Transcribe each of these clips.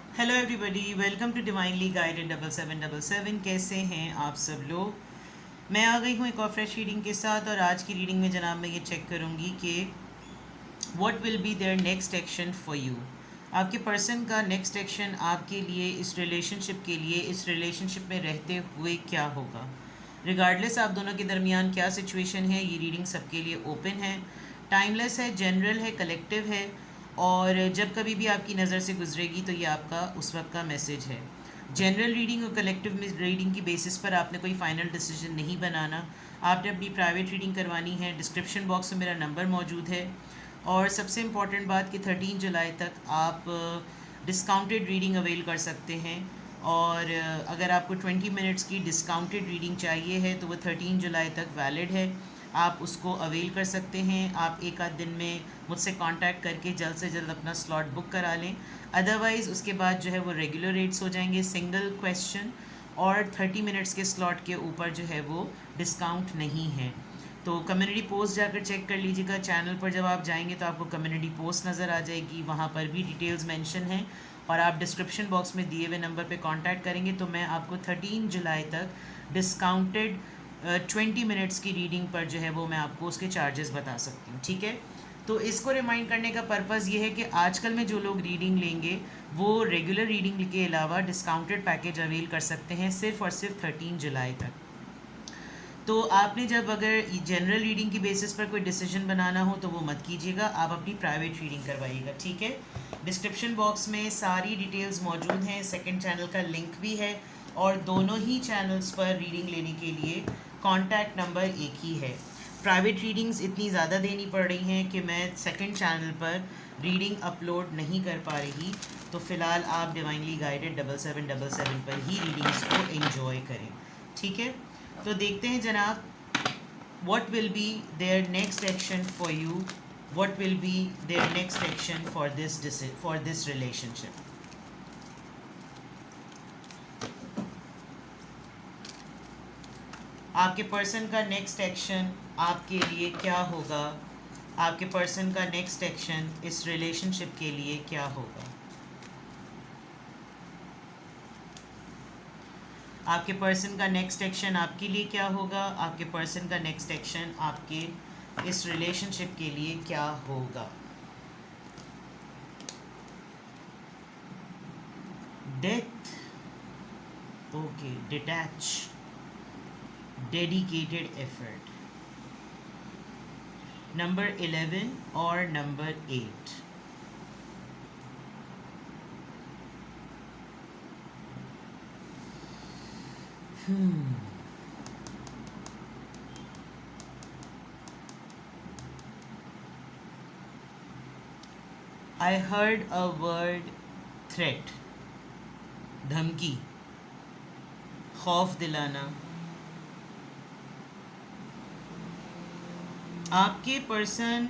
Hello everybody, welcome to divinely guided 7777। कैसे हैं आप सब लोग। मैं आ गई हूँ एक और फ्रेश रीडिंग के साथ, और आज की रीडिंग में जनाब मैं ये चेक करूँगी कि what will be there next action for you. आपके पर्सन का नेक्स्ट एक्शन आपके लिए, इस रिलेशनशिप के लिए, इस रिलेशनशिप में रहते हुए क्या होगा। रिगार्डलेस आप दोनों के दरमियान क्या सिचुएशन है, ये रीडिंग सबके लिए ओपन है, टाइमलेस है, जनरल है, कलेक्टिव है। और जब कभी भी आपकी नज़र से गुजरेगी तो ये आपका उस वक्त का मैसेज है। जनरल रीडिंग और कलेक्टिव रीडिंग की बेसिस पर आपने कोई फ़ाइनल डिसीजन नहीं बनाना। आपने अपनी प्राइवेट रीडिंग करवानी है। डिस्क्रिप्शन बॉक्स में मेरा नंबर मौजूद है। और सबसे इम्पॉर्टेंट बात कि 13 जुलाई तक आप डिस्काउंटेड रीडिंग अवेल कर सकते हैं। और अगर आपको 20 मिनट्स की डिस्काउंटेड रीडिंग चाहिए है तो वो 13 जुलाई तक वैलिड है। आप उसको अवेल कर सकते हैं। आप एक आध दिन में मुझसे कांटेक्ट करके जल्द से जल्द अपना स्लॉट बुक करा लें। अदरवाइज़ उसके बाद जो है वो रेगुलर रेट्स हो जाएंगे। सिंगल क्वेश्चन और 30 मिनट्स के स्लॉट के ऊपर जो है वो डिस्काउंट नहीं है। तो कम्युनिटी पोस्ट जाकर चेक कर लीजिएगा। चैनल पर जब आप जाएंगे तो आपको कम्युनिटी पोस्ट नज़र आ जाएगी, वहाँ पर भी डिटेल्स मेंशन हैं। और आप डिस्क्रिप्शन बॉक्स में दिए हुए नंबर पे कांटेक्ट करेंगे तो मैं आपको 13 जुलाई तक डिस्काउंटेड 20 मिनट्स की रीडिंग पर जो है वो मैं आपको उसके चार्जेस बता सकती हूँ, ठीक है। तो इसको रिमाइंड करने का पर्पज़ ये है कि आजकल में जो लोग रीडिंग लेंगे वो रेगुलर रीडिंग के अलावा डिस्काउंटेड पैकेज अवेल कर सकते हैं सिर्फ़ और सिर्फ 13 जुलाई तक। तो आपने जब अगर जनरल रीडिंग की बेसिस पर कोई डिसीजन बनाना हो तो वो मत कीजिएगा, आप अपनी प्राइवेट रीडिंग करवाइएगा, ठीक है। डिस्क्रिप्शन बॉक्स में सारी डिटेल्स मौजूद हैं। सेकंड चैनल का लिंक भी है। और दोनों ही चैनल्स पर रीडिंग लेने के लिए कॉन्टैक्ट नंबर एक ही है। प्राइवेट रीडिंग्स इतनी ज़्यादा देनी पड़ रही हैं कि मैं सेकंड चैनल पर रीडिंग अपलोड नहीं कर पा रही। तो फ़िलहाल आप डिवाइनली गाइडेड 7777 पर ही रीडिंग्स को एंजॉय करें, ठीक है। तो देखते हैं जनाब, what will be their next action for you, what will be their next action for this relationship। आपके पर्सन का नेक्स्ट एक्शन आपके लिए क्या होगा। आपके पर्सन का नेक्स्ट एक्शन इस रिलेशनशिप के लिए क्या होगा। आपके पर्सन का नेक्स्ट एक्शन आपके लिए क्या होगा। आपके पर्सन का नेक्स्ट एक्शन आपके इस रिलेशनशिप के लिए क्या होगा। Death, okay, detach, dedicated effort, number 11 और number 8। I heard a word threat, धमकी, खौफ दिलाना। आपके पर्सन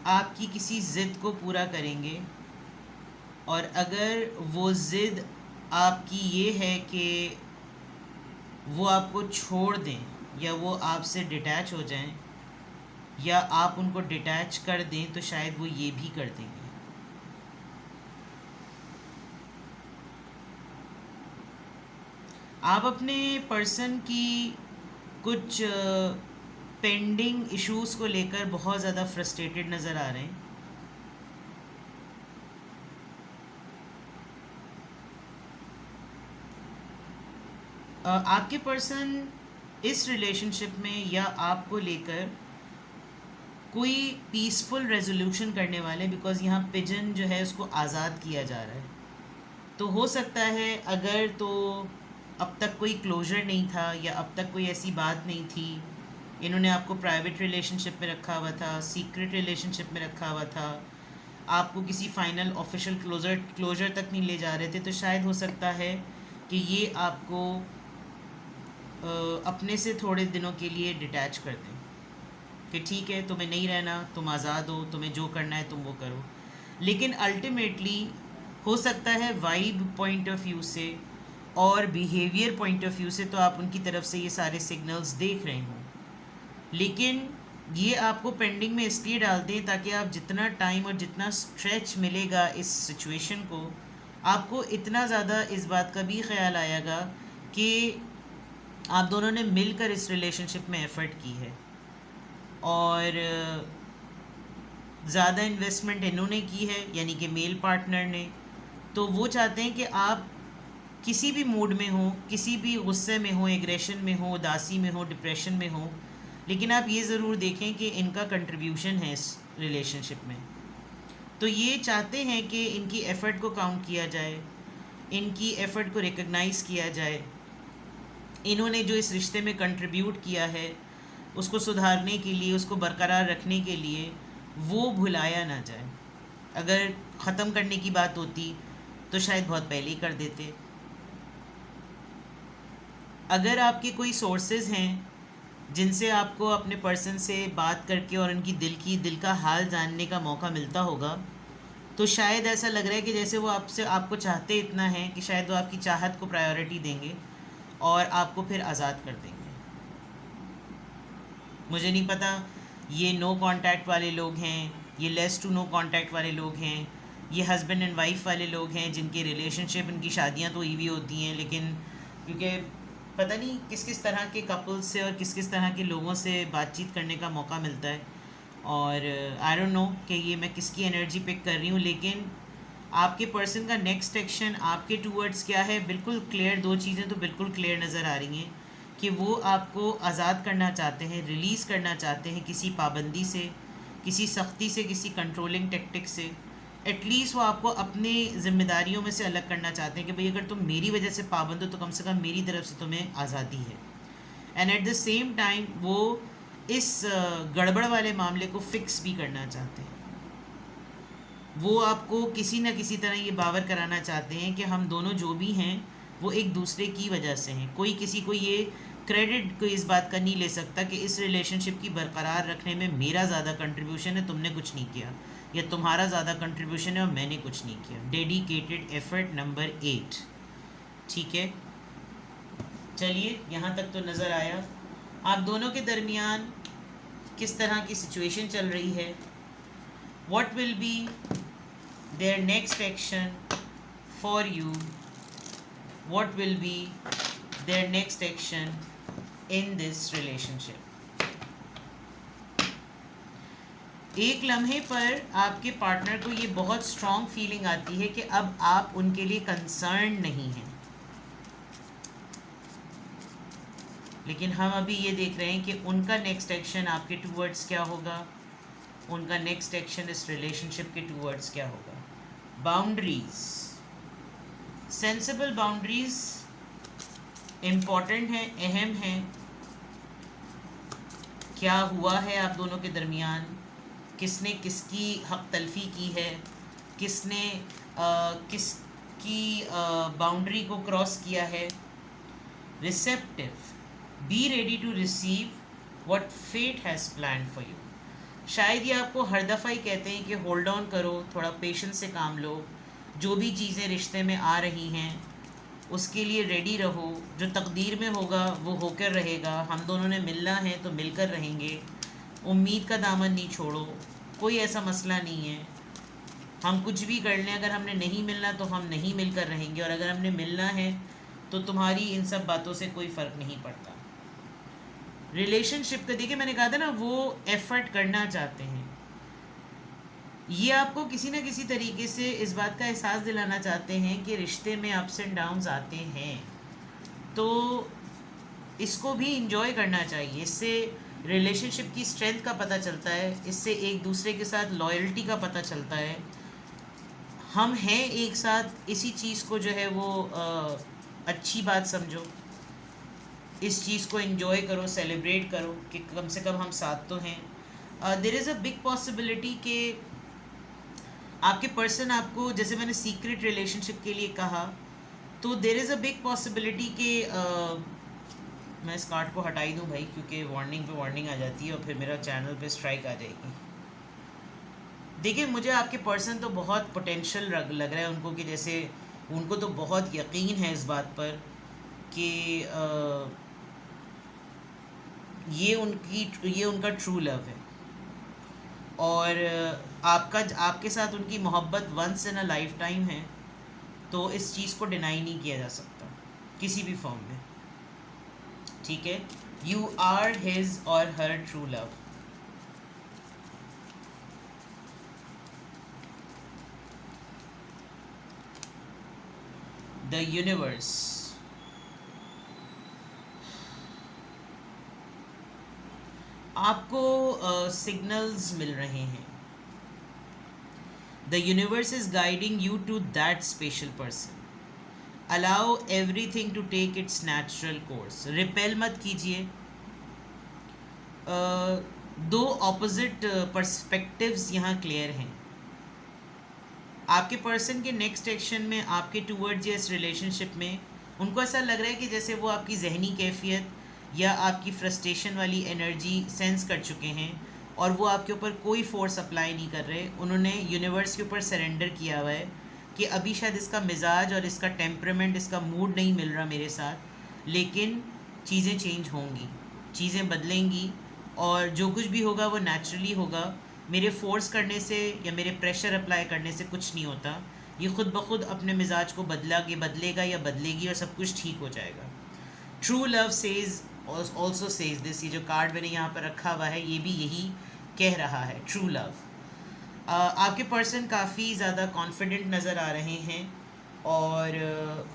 आपकी किसी ज़िद को पूरा करेंगे, और अगर वो ज़िद आपकी ये है कि वो आपको छोड़ दें या वो आपसे डिटैच हो जाएं, या आप उनको डिटैच कर दें, तो शायद वो ये भी कर देंगे। आप अपने पर्सन की कुछ पेंडिंग इश्यूज़ को लेकर बहुत ज़्यादा फ्रस्ट्रेटेड नज़र आ रहे हैं। आपके पर्सन इस रिलेशनशिप में या आपको लेकर कोई पीसफुल रेजोल्यूशन करने वाले, बिकॉज़ यहाँ पिजन जो है उसको आज़ाद किया जा रहा है। तो हो सकता है अगर तो अब तक कोई क्लोजर नहीं था, या अब तक कोई ऐसी बात नहीं थी, इन्होंने आपको प्राइवेट रिलेशनशिप में रखा हुआ था, सीक्रेट रिलेशनशिप में रखा हुआ था, आपको किसी फाइनल ऑफिशियल क्लोजर तक नहीं ले जा रहे थे, तो शायद हो सकता है कि ये आपको अपने से थोड़े दिनों के लिए डिटैच कर दें कि ठीक है, तुम्हें नहीं रहना, तुम आज़ाद हो, तुम्हें जो करना है तुम वो करो। लेकिन अल्टीमेटली हो सकता है वाइब पॉइंट ऑफ व्यू से और बिहेवियर पॉइंट ऑफ व्यू से तो आप उनकी तरफ से ये सारे सिग्नल्स देख रहे हों, लेकिन ये आपको पेंडिंग में इसलिए डाल दें ताकि आप जितना टाइम और जितना स्ट्रेच मिलेगा इस सिचुएशन को, आपको इतना ज़्यादा इस बात का भी ख्याल आएगा कि आप दोनों ने मिलकर इस रिलेशनशिप में एफ़र्ट की है और ज़्यादा इन्वेस्टमेंट इन्होंने की है, यानी कि मेल पार्टनर ने। तो वो चाहते हैं कि आप किसी भी मूड में हो, किसी भी गुस्से में हो, एग्रेशन में हो, उदासी में हो, डिप्रेशन में हो, लेकिन आप ये ज़रूर देखें कि इनका कंट्रीब्यूशन है इस रिलेशनशिप में। तो ये चाहते हैं कि इनकी एफ़र्ट को काउंट किया जाए, इनकी एफ़र्ट को रिकग्नाइज़ किया जाए, इन्होंने जो इस रिश्ते में कंट्रीब्यूट किया है उसको सुधारने के लिए, उसको बरकरार रखने के लिए वो भुलाया ना जाए। अगर ख़त्म करने की बात होती तो शायद बहुत पहले ही कर देते। अगर आपके कोई सोर्सेज हैं जिनसे आपको अपने पर्सन से बात करके और उनकी दिल का हाल जानने का मौका मिलता होगा, तो शायद ऐसा लग रहा है कि जैसे वो आपको चाहते इतना है कि शायद वो आपकी चाहत को प्रायोरिटी देंगे और आपको फिर आज़ाद कर देंगे। मुझे नहीं पता ये नो कांटेक्ट वाले लोग हैं, ये लेस टू नो कांटेक्ट वाले लोग हैं, ये हस्बैंड एंड वाइफ वाले लोग हैं जिनके रिलेशनशिप, उनकी शादियां तो हुई होती हैं, लेकिन क्योंकि पता नहीं किस किस तरह के कपल्स से और किस किस तरह के लोगों से बातचीत करने का मौका मिलता है, और आई डोंट नो कि ये मैं किसकी एनर्जी पिक कर रही हूँ, लेकिन आपके पर्सन का नेक्स्ट एक्शन आपके टूवर्ड्स क्या है, बिल्कुल क्लियर। दो चीज़ें तो बिल्कुल क्लियर नज़र आ रही हैं कि वो आपको आज़ाद करना चाहते हैं, रिलीज़ करना चाहते हैं किसी पाबंदी से, किसी सख्ती से, किसी कंट्रोलिंग टेक्टिक से। एटलीस्ट वो आपको अपनी ज़िम्मेदारियों में से अलग करना चाहते हैं कि भाई अगर तुम मेरी वजह से पाबंद हो तो कम से कम मेरी तरफ से तुम्हें आज़ादी है। And at the same time वो इस गड़बड़ वाले मामले को फ़िक्स भी करना चाहते हैं। वो आपको किसी न किसी तरह ये बावर कराना चाहते हैं कि हम दोनों जो भी हैं वो एक दूसरे की वजह से हैं। कोई किसी को ये क्रेडिट को इस बात का नहीं ले सकता कि इस रिलेशनशिप की बरकरार रखने में मेरा ज़्यादा कंट्रीब्यूशन है, तुमने कुछ नहीं किया, या तुम्हारा ज़्यादा कंट्रीब्यूशन है और मैंने कुछ नहीं किया। Dedicated effort number 8। ठीक है, चलिए यहाँ तक तो नज़र आया आप दोनों के दरमियान किस तरह की सिचुएशन चल रही है। What will be their next action for you? What will be their next action in this relationship? एक लम्हे पर आपके पार्टनर को ये बहुत स्ट्रॉन्ग फीलिंग आती है कि अब आप उनके लिए कंसर्न नहीं हैं, लेकिन हम अभी ये देख रहे हैं कि उनका नेक्स्ट एक्शन आपके टूवर्ड्स क्या होगा, उनका नेक्स्ट एक्शन इस रिलेशनशिप के टूवर्ड्स क्या होगा। बाउंड्रीज, सेंसिबल बाउंड्रीज इम्पॉर्टेंट हैं, अहम हैं। क्या हुआ है आप दोनों के दरमियान, किसने किसकी हक तलफी की है, किसने किसकी बाउंड्री को क्रॉस किया है। Receptive, be ready to receive what fate has planned for you. शायद ये आपको हर दफ़ा ही कहते हैं कि होल्ड ऑन करो, थोड़ा पेशेंस से काम लो, जो भी चीज़ें रिश्ते में आ रही हैं उसके लिए रेडी रहो, जो तकदीर में होगा वो होकर रहेगा, हम दोनों ने मिलना है तो मिलकर रहेंगे, उम्मीद का दामन नहीं छोड़ो, कोई ऐसा मसला नहीं है, हम कुछ भी कर लें, अगर हमने नहीं मिलना तो हम नहीं मिलकर रहेंगे, और अगर हमने मिलना है तो तुम्हारी इन सब बातों से कोई फ़र्क नहीं पड़ता। रिलेशनशिप का देखिए, मैंने कहा था ना, वो एफ़र्ट करना चाहते हैं, ये आपको किसी न किसी तरीके से इस बात का एहसास दिलाना चाहते हैं कि रिश्ते में अप्स एंड डाउन्स आते हैं, तो इसको भी इंजॉय करना चाहिए। इससे रिलेशनशिप की स्ट्रेंथ का पता चलता है, इससे एक दूसरे के साथ लॉयल्टी का पता चलता है। हम हैं एक साथ, इसी चीज़ को जो है वो अच्छी बात समझो, इस चीज़ को एंजॉय करो, सेलिब्रेट करो कि कम से कम हम साथ तो हैं। There is a big possibility कि आपके पर्सन आपको, जैसे मैंने सीक्रेट रिलेशनशिप के लिए कहा, तो there is a big possibility कि मैं इस कार्ड को हटा ही दूँ भाई, क्योंकि वार्निंग पे वार्निंग आ जाती है और फिर मेरा चैनल पे स्ट्राइक आ जाएगी। देखिए, मुझे आपके पर्सन तो बहुत पोटेंशियल लग रहा है उनको, कि जैसे उनको तो बहुत यकीन है इस बात पर कि ये उनका ट्रू लव है, और आपके साथ उनकी मोहब्बत once in a lifetime है, तो इस चीज़ को डिनाई नहीं किया जा सकता किसी भी फॉर्म में, ठीक है। You are his or her true love. The universe आपको सिग्नल्स मिल रहे हैं। The universe is guiding you to that special person. Allow everything to take its natural course. Repel मत कीजिए। दो ऑपोजिट पर्सपेक्टिव्स यहाँ क्लियर हैं। आपके पर्सन के नेक्स्ट एक्शन में आपके टूवर्ड्स या इस रिलेशनशिप में उनको ऐसा लग रहा है कि जैसे वो आपकी जहनी कैफियत या आपकी फ्रस्ट्रेशन वाली एनर्जी सेंस कर चुके हैं और वो आपके ऊपर कोई फोर्स अप्लाई नहीं कर रहे। उन्होंने यूनिवर्स के ऊपर सरेंडर किया हुआ है कि अभी शायद इसका मिजाज और इसका टेम्परामेंट, इसका मूड नहीं मिल रहा मेरे साथ, लेकिन चीज़ें चेंज होंगी, चीज़ें बदलेंगी और जो कुछ भी होगा वो नेचुरली होगा। मेरे फोर्स करने से या मेरे प्रेशर अप्लाई करने से कुछ नहीं होता। ये खुद ब खुद अपने मिजाज को बदलेगा या बदलेगी और सब कुछ ठीक हो जाएगा। True love says also says this. ये जो कार्ड मैंने यहाँ पर रखा हुआ है ये भी यही कह रहा है, ट्रू लव। आपके पर्सन काफ़ी ज़्यादा कॉन्फिडेंट नज़र आ रहे हैं और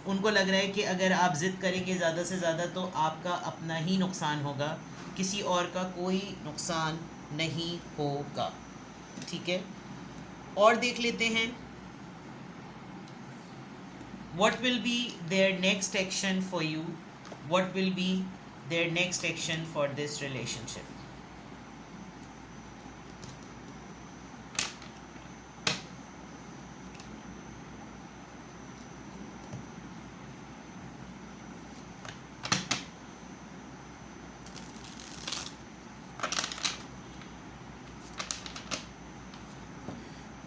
उनको लग रहा है कि अगर आप ज़िद करेंगे ज़्यादा से ज़्यादा तो आपका अपना ही नुकसान होगा, किसी और का कोई नुकसान नहीं होगा, ठीक है। और देख लेते हैं what will be their next action for you, what will be their next action for this relationship.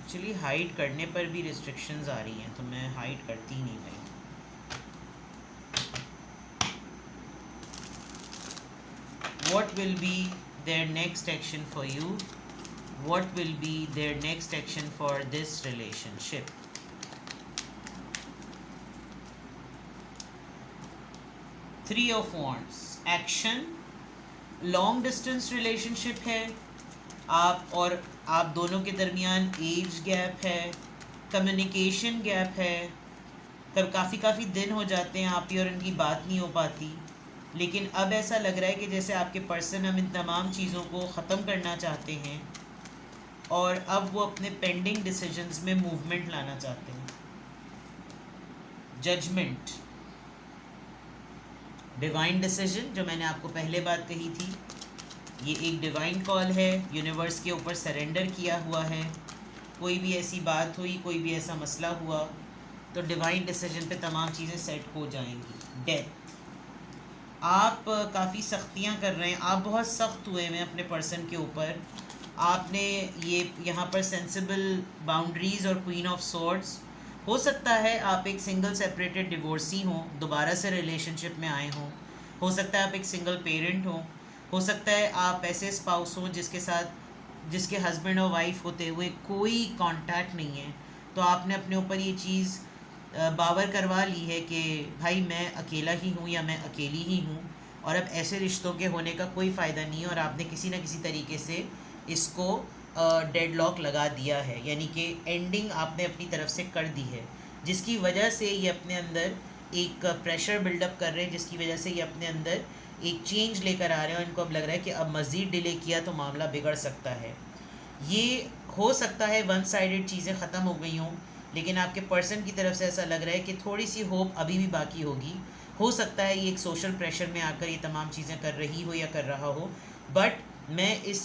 Actually hide करने पर भी रिस्ट्रिक्शंस आ रही हैं तो मैं हाइड करती नहीं भाई। What will be their next action for you? What will be their next action for this relationship? Three of Wands. Action. Long distance relationship है आप और आप दोनों के दरमियान एज गैप है, कम्युनिकेशन गैप है, काफ़ी दिन हो जाते हैं आप ही और इनकी बात नहीं हो पाती, लेकिन अब ऐसा लग रहा है कि जैसे आपके पर्सन हम इन तमाम चीज़ों को ख़त्म करना चाहते हैं और अब वो अपने पेंडिंग डिसीजंस में मूवमेंट लाना चाहते हैं। जजमेंट, डिवाइन डिसीजन, जो मैंने आपको पहले बात कही थी, ये एक डिवाइन कॉल है, यूनिवर्स के ऊपर सरेंडर किया हुआ है। कोई भी ऐसी बात हुई, कोई भी ऐसा मसला हुआ तो डिवाइन डिसीजन पे तमाम चीज़ें सेट हो जाएंगी। डेथ, आप काफ़ी सख्तियाँ कर रहे हैं, आप बहुत सख्त हुए हैं अपने पर्सन के ऊपर। आपने ये यहाँ पर सेंसिबल बाउंड्रीज़ और क्वीन ऑफ सॉर्ड्स, हो सकता है आप एक सिंगल सेपरेटेड डिवोर्सी हों, दोबारा से रिलेशनशिप में आए हों, हो सकता है आप एक सिंगल पेरेंट हो सकता है आप ऐसे स्पाउस हों जिसके हस्बैंड और वाइफ होते हुए कोई कांटेक्ट नहीं है, तो आपने अपने ऊपर ये चीज़ बावर करवा ली है कि भाई मैं अकेला ही हूँ या मैं अकेली ही हूँ और अब ऐसे रिश्तों के होने का कोई फ़ायदा नहीं है और आपने किसी न किसी तरीके से इसको डेडलॉक लगा दिया है, यानी कि एंडिंग आपने अपनी तरफ से कर दी है, जिसकी वजह से ये अपने अंदर एक प्रेशर बिल्डअप कर रहे हैं, जिसकी वजह से ये अपने अंदर एक चेंज लेकर आ रहे हैं और इनको अब लग रहा है कि अब मज़ीद डिले किया तो मामला बिगड़ सकता है। ये हो सकता है वन साइडेड चीज़ें ख़त्म हो गई हों, लेकिन आपके पर्सन की तरफ से ऐसा लग रहा है कि थोड़ी सी होप अभी भी बाकी होगी। हो सकता है ये एक सोशल प्रेशर में आकर ये तमाम चीज़ें कर रही हो या कर रहा हो, बट मैं इस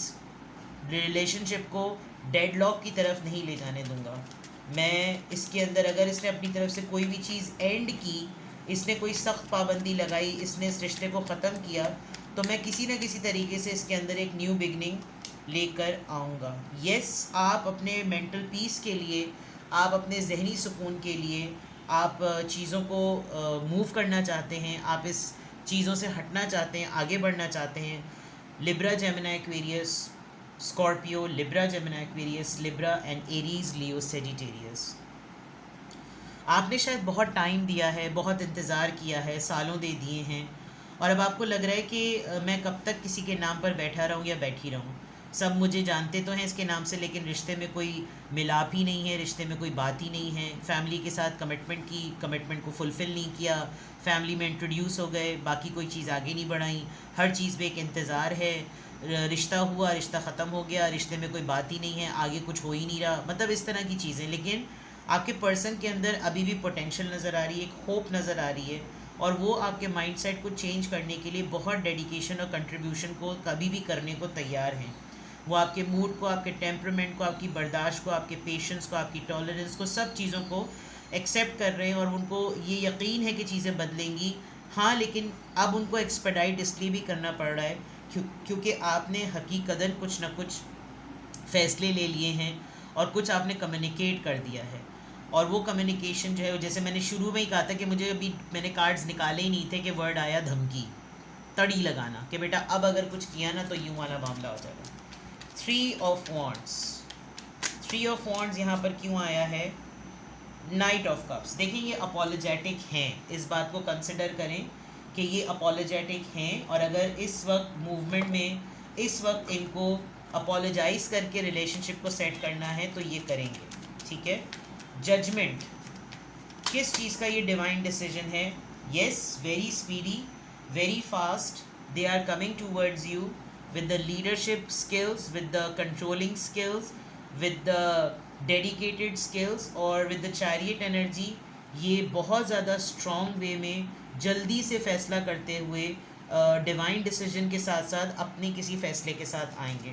रिलेशनशिप को डेडलॉक की तरफ नहीं ले जाने दूंगा। मैं इसके अंदर अगर इसने अपनी तरफ से कोई भी चीज़ एंड की, इसने कोई सख्त पाबंदी लगाई, इसने इस रिश्ते को ख़त्म किया, तो मैं किसी न किसी तरीके से इसके अंदर एक न्यू बिगनिंग लेकर आऊँगा। यस, आप अपने मेंटल पीस के लिए, आप अपने जहनी सुकून के लिए, आप चीज़ों को मूव करना चाहते हैं, आप इस चीज़ों से हटना चाहते हैं, आगे बढ़ना चाहते हैं। Libra, Gemini, Aquarius, Scorpio, Libra, Gemini, Aquarius, Libra and Aries, Leo, Sagittarius. आपने शायद बहुत टाइम दिया है, बहुत इंतज़ार किया है, सालों दे दिए हैं, और अब आपको लग रहा है कि मैं कब तक किसी के नाम पर बैठा रहूँ या बैठी रहूँ। सब मुझे जानते तो हैं इसके नाम से, लेकिन रिश्ते में कोई मिलाप ही नहीं है, रिश्ते में कोई बात ही नहीं है। फैमिली के साथ कमिटमेंट को फुलफ़िल नहीं किया, फैमिली में इंट्रोड्यूस हो गए, बाकी कोई चीज़ आगे नहीं बढ़ाई, हर चीज़ पे एक इंतज़ार है। रिश्ता हुआ, रिश्ता ख़त्म हो गया, रिश्ते में कोई बात ही नहीं है, आगे कुछ हो ही नहीं रहा, मतलब इस तरह की चीज़ें। लेकिन आपके पर्सन के अंदर अभी भी पोटेंशियल नज़र आ रही है, एक होप नज़र आ रही है, और वो आपके माइंडसेट को चेंज करने के लिए बहुत डेडिकेशन और कंट्रीब्यूशन को कभी भी करने को तैयार हैं। वो आपके मूड को, आपके टेम्परामेंट को, आपकी बर्दाश्त को, आपके पेशेंस को, आपकी टॉलरेंस को, सब चीज़ों को एक्सेप्ट कर रहे हैं, और उनको ये यकीन है कि चीज़ें बदलेंगी। हाँ, लेकिन अब उनको एक्सपेडाइट इसलिए भी करना पड़ रहा है क्योंकि आपने हकीकतन कुछ ना कुछ फ़ैसले ले लिए हैं, और कुछ आपने कम्युनिकेट कर दिया है। और वो कम्युनिकेशन जो है, जैसे मैंने शुरू में ही कहा था कि मुझे अभी मैंने कार्ड्स निकाले ही नहीं थे कि वर्ड आया धमकी, तड़ी लगाना, कि बेटा अब अगर कुछ किया ना तो यूँ वाला मामला हो जाएगा। 3 ऑफ वॉन्ड्स, 3 ऑफ वॉन्ड्स यहाँ पर क्यों आया है? Night of cups. देखिए, ये अपोलोजेटिक हैं, इस बात को कंसिडर करें कि ये अपोलोजेटिक हैं, और अगर इस वक्त मूवमेंट में, इस वक्त इनको अपोलोजाइज करके रिलेशनशिप को सेट करना है तो ये करेंगे, ठीक है। जजमेंट, किस चीज़ का ये डिवाइन डिसीजन है? Yes, very speedy, very fast, they are coming towards you with the leadership skills, with the controlling skills, with the dedicated skills, और विद द चैरियट एनर्जी। ये बहुत ज़्यादा स्ट्रॉन्ग वे में जल्दी से फ़ैसला करते हुए डिवाइन डिसीजन के साथ साथ अपने किसी फ़ैसले के साथ आएंगे।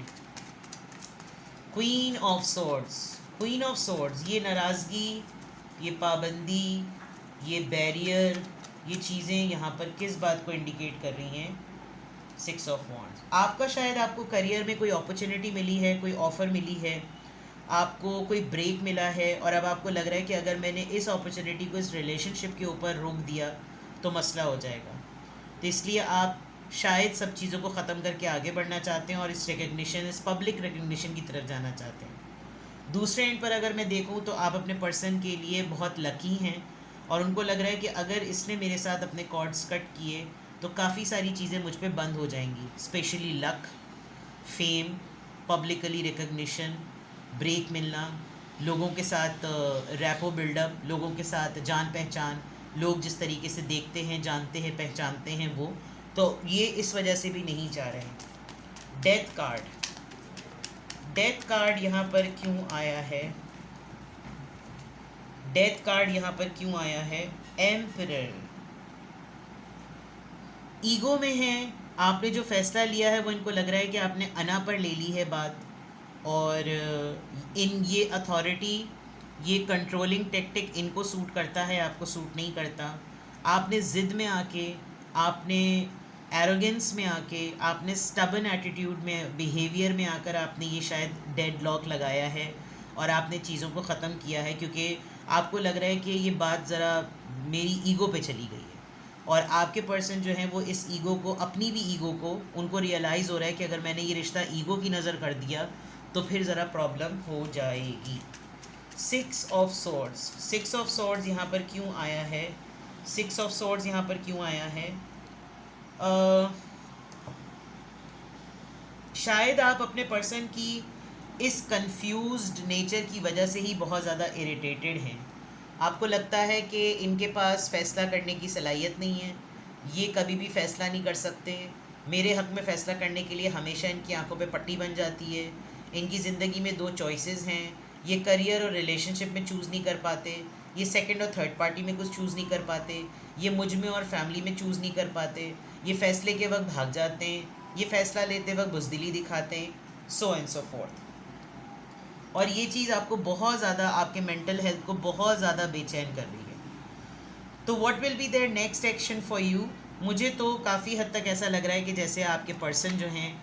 Queen of swords, queen of swords, ये नाराज़गी, ये पाबंदी, ये बैरियर, ये चीज़ें यहाँ पर किस बात को इंडिकेट कर रही हैं? 6 ऑफ वॉन्ड्स। आपका शायद आपको करियर में कोई अपॉर्चुनिटी मिली है, कोई ऑफ़र मिली है, आपको कोई ब्रेक मिला है, और अब आपको लग रहा है कि अगर मैंने इस अपॉर्चुनिटी को इस रिलेशनशिप के ऊपर रोक दिया तो मसला हो जाएगा। तो इसलिए आप शायद सब चीज़ों को ख़त्म करके आगे बढ़ना चाहते हैं और इस रिकग्निशन, इस पब्लिक रिकग्निशन की तरफ जाना चाहते हैं। दूसरे एंड पर अगर मैं देखूं तो आप अपने पर्सन के लिए बहुत लकी हैं, और उनको लग रहा है कि अगर इसने मेरे साथ अपने कॉर्ड्स कट किए तो काफ़ी सारी चीज़ें मुझ पे बंद हो जाएंगी, specially luck, fame, publicly recognition, break मिलना, लोगों के साथ रैपो बिल्डअप, लोगों के साथ जान पहचान, लोग जिस तरीके से देखते हैं, जानते हैं, पहचानते हैं वो, तो ये इस वजह से भी नहीं चाह रहे हैं। डेथ कार्ड, डेथ कार्ड यहाँ पर क्यों आया है? डेथ कार्ड यहाँ पर क्यों आया है? एम्परर, ईगो में है, आपने जो फैसला लिया है वो इनको लग रहा है कि आपने अना पर ले ली है बात, और इन ये अथॉरिटी, ये कंट्रोलिंग टेक्टिक इनको सूट करता है, आपको सूट नहीं करता। आपने ज़िद में आके, आपने एरोगेंस में आके, आपने स्टबन एटीट्यूड में, बिहेवियर में आकर आपने ये शायद डेड लॉक लगाया है, और आपने चीज़ों को ख़त्म किया है क्योंकि आपको लग रहा है कि ये बात ज़रा मेरी ईगो पे चली गई है, और आपके पर्सन जो हैं वो इस ईगो को, अपनी भी ईगो को, उनको रियलाइज़ हो रहा है कि अगर मैंने ये रिश्ता ईगो की नज़र कर दिया तो फिर ज़रा प्रॉब्लम हो जाएगी। 6 ऑफ सॉर्ड्स, 6 ऑफ सॉर्ड्स यहाँ पर क्यों आया है? 6 ऑफ सॉर्ड्स यहाँ पर क्यों आया है? शायद आप अपने पर्सन की इस कंफ्यूज्ड नेचर की वजह से ही बहुत ज़्यादा इरिटेटेड हैं। आपको लगता है कि इनके पास फ़ैसला करने की सलाहियत नहीं है, ये कभी भी फ़ैसला नहीं कर सकते, मेरे हक़ में फ़ैसला करने के लिए हमेशा इनकी आंखों पे पट्टी बन जाती है। इनकी ज़िंदगी में 2 चॉइसेस हैं, ये करियर और रिलेशनशिप में चूज़ नहीं कर पाते, ये सेकंड और थर्ड पार्टी में कुछ चूज़ नहीं कर पाते, ये मुझ में और फैमिली में चूज़ नहीं कर पाते, ये फ़ैसले के वक्त भाग जाते हैं, ये फ़ैसला लेते वक्त बुज़दिली दिखाते हैं, सो एंड सो फोर्थ। और ये चीज़ आपको बहुत ज़्यादा, आपके मेंटल हेल्थ को बहुत ज़्यादा बेचैन कर रही है। तो what will be there next action for you? मुझे तो काफ़ी हद तक ऐसा लग रहा है कि जैसे आपके पर्सन जो हैं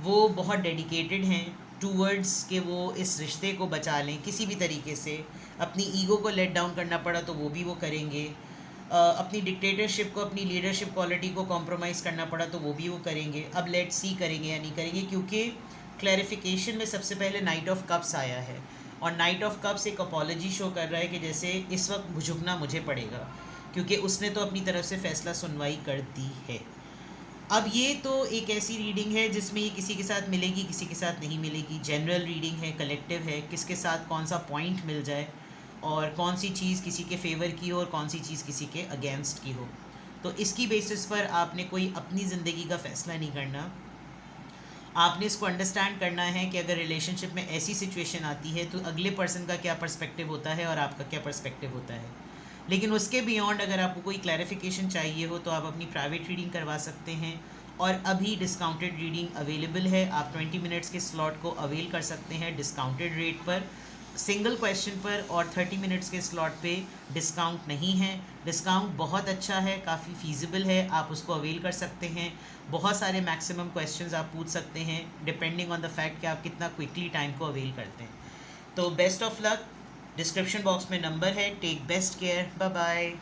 वो बहुत डेडिकेटेड हैं टूवर्ड्स कि वो इस रिश्ते को बचा लें किसी भी तरीके से। अपनी ईगो को लेट डाउन करना पड़ा तो वो भी वो करेंगे, अपनी डिक्टेटरशिप को, अपनी लीडरशिप क्वालिटी को कॉम्प्रोमाइज़ करना पड़ा तो वो भी वो करेंगे। अब लेट्स सी करेंगे या नहीं करेंगे, क्योंकि क्लैरिफिकेशन में सबसे पहले नाइट ऑफ कप्स आया है, और नाइट ऑफ कप्स एक अपॉलॉजी शो कर रहा है कि जैसे इस वक्त झुकना मुझे पड़ेगा क्योंकि उसने तो अपनी तरफ से फ़ैसला सुनवाई कर दी है। अब ये तो एक ऐसी रीडिंग है जिसमें ये किसी के साथ मिलेगी, किसी के साथ नहीं मिलेगी। जनरल रीडिंग है, कलेक्टिव है, किसके साथ कौन सा पॉइंट मिल जाए और कौन सी चीज़ किसी के फेवर की हो और कौन सी चीज़ किसी के अगेंस्ट की हो। तो इसकी बेसिस पर आपने कोई अपनी ज़िंदगी का फ़ैसला नहीं करना। आपने इसको अंडरस्टैंड करना है कि अगर रिलेशनशिप में ऐसी सिचुएशन आती है तो अगले पर्सन का क्या पर्सपेक्टिव होता है और आपका क्या पर्सपेक्टिव होता है। लेकिन उसके बियॉन्ड अगर आपको कोई क्लैरिफिकेशन चाहिए हो तो आप अपनी प्राइवेट रीडिंग करवा सकते हैं और अभी डिस्काउंटेड रीडिंग अवेलेबल है। आप 20 मिनट्स के स्लॉट को अवेल कर सकते हैं डिस्काउंटेड रेट पर, सिंगल क्वेश्चन पर, और 30 मिनट्स के स्लॉट पे डिस्काउंट नहीं है। डिस्काउंट बहुत अच्छा है, काफ़ी फीजिबल है, आप उसको अवेल कर सकते हैं। बहुत सारे मैक्सिमम क्वेश्चंस आप पूछ सकते हैं डिपेंडिंग ऑन द फैक्ट कि आप कितना क्विकली टाइम को अवेल करते हैं। तो best of luck. Description box में नंबर है। Take best care. Bye bye.